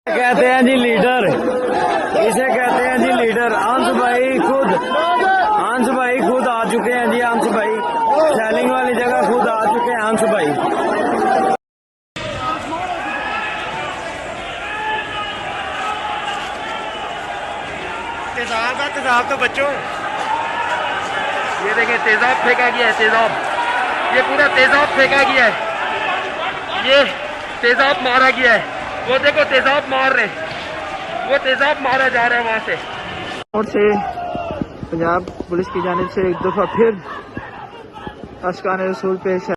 कहते हैं जी लीडर, इसे कहते हैं जी लीडर। अंश भाई खुद आ चुके हैं जी। अंश भाई सैलिंग वाली जगह खुद आ चुके हैं अंश भाई। तेजाब तो बच्चों, ये देखें तेजाब फेंका गया है। तेजाब, ये पूरा तेजाब फेंका गया है। ये तेजाब मारा गया है। वो देखो तेजाब मार रहे, वो तेजाब मारा जा रहा है वहां से। और से पंजाब पुलिस की जानिब से एक दफा फिर अशकान रसूल पेश है।